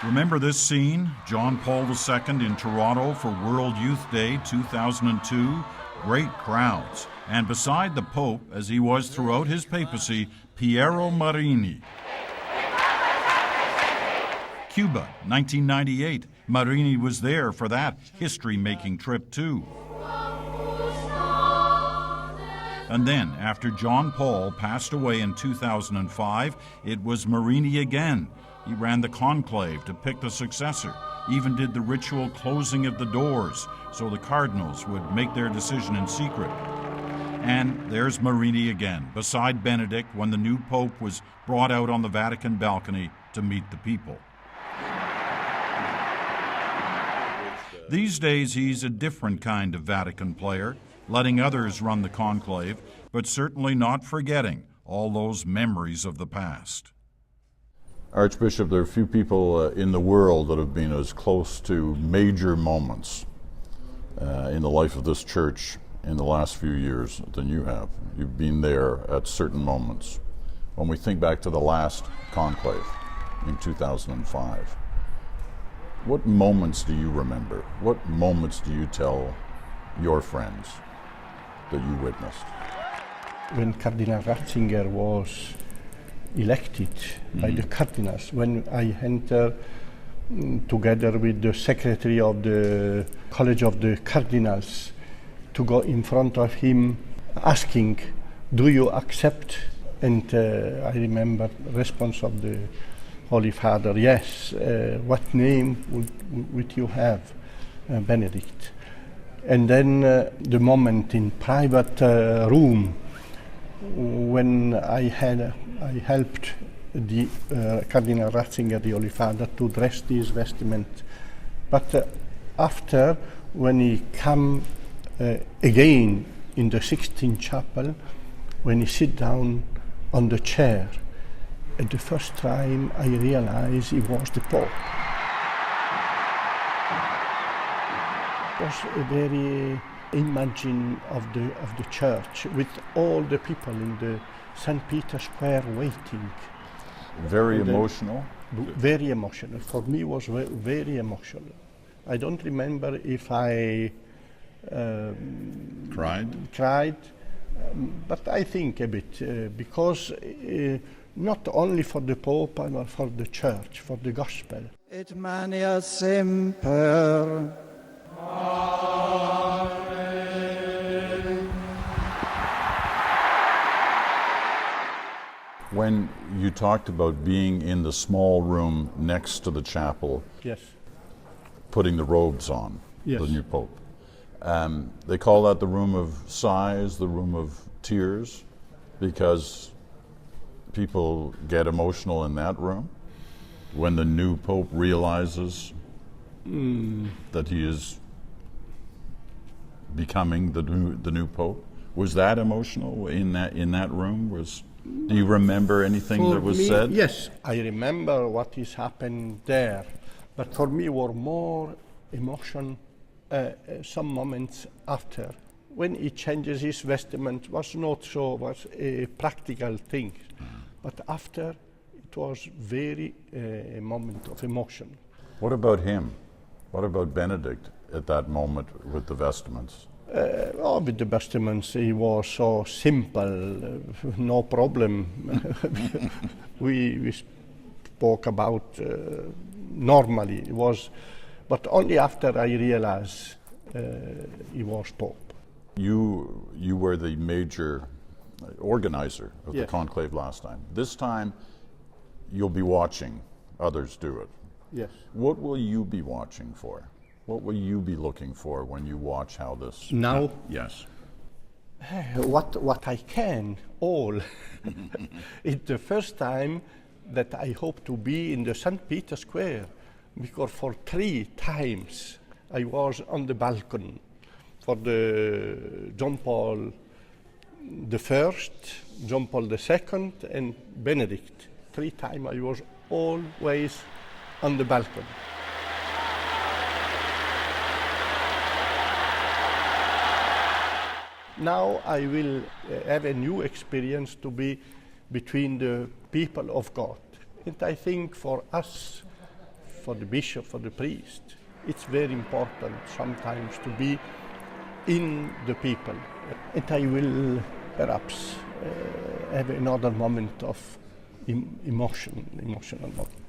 Remember this scene? John Paul II in Toronto for World Youth Day 2002? Great crowds. And beside the Pope, as he was throughout his papacy, Piero Marini. Cuba, 1998. Marini was there for that history-making trip too. And then, after John Paul passed away in 2005, it was Marini again. He ran the conclave to pick the successor, even did the ritual closing of the doors so the cardinals would make their decision in secret. And there's Marini again, beside Benedict when the new pope was brought out on the Vatican balcony to meet the people. These days he's a different kind of Vatican player, letting others run the conclave, but certainly not forgetting all those memories of the past. Archbishop, there are few people in the world that have been as close to major moments in the life of this church in the last few years than you have. You've been there at certain moments. When we think back to the last conclave in 2005, what moments do you remember? What moments do you tell your friends that you witnessed? When Cardinal Ratzinger was elected by the cardinals, when I entered together with the secretary of the College of the Cardinals to go in front of him asking, do you accept? And I remember the response of the Holy Father, yes, what name would you have? Benedict. And then the moment in private room when I helped the Cardinal Ratzinger, the Holy Father, to dress this vestment. But after, when he come again in the Sixtine Chapel, when he sit down on the chair, at the first time I realized he was the Pope. It was a very imagine of the church with all the people in the St. Peter's Square waiting. Very emotional? Very emotional. For me it was very emotional. I don't remember if I cried, but I think a bit because not only for the Pope but for the Church, for the Gospel. Et mania semper. When you talked about being in the small room next to the chapel, yes, putting the robes on, yes, the new Pope, they call that the room of sighs, the room of tears, because people get emotional in that room when the new Pope realizes that he is becoming the new Pope. Was that emotional in that room? Do you remember anything that was said? Yes, I remember what is happened there, but for me were more emotion some moments after. When he changes his vestment was not so was a practical thing, but after it was very a moment of emotion. What about him? What about Benedict at that moment with the vestments? With the vestments, he was so simple, no problem. we spoke about normally. It was, but only after I realized he was Pope. You were the major organizer of yes, the conclave last time. This time, you'll be watching others do it. Yes. What will you be watching for? What will you be looking for when you watch how this... Now? Yes. What I can, all. It's the first time that I hope to be in the St. Peter's Square, because for 3 times I was on the balcony for the John Paul I, John Paul II, and Benedict. 3 times I was always on the balcony. Now I will have a new experience to be between the people of God. And I think for us for the bishop, for the priest. It's very important sometimes to be in the people. And I will perhaps have another moment of emotional moment.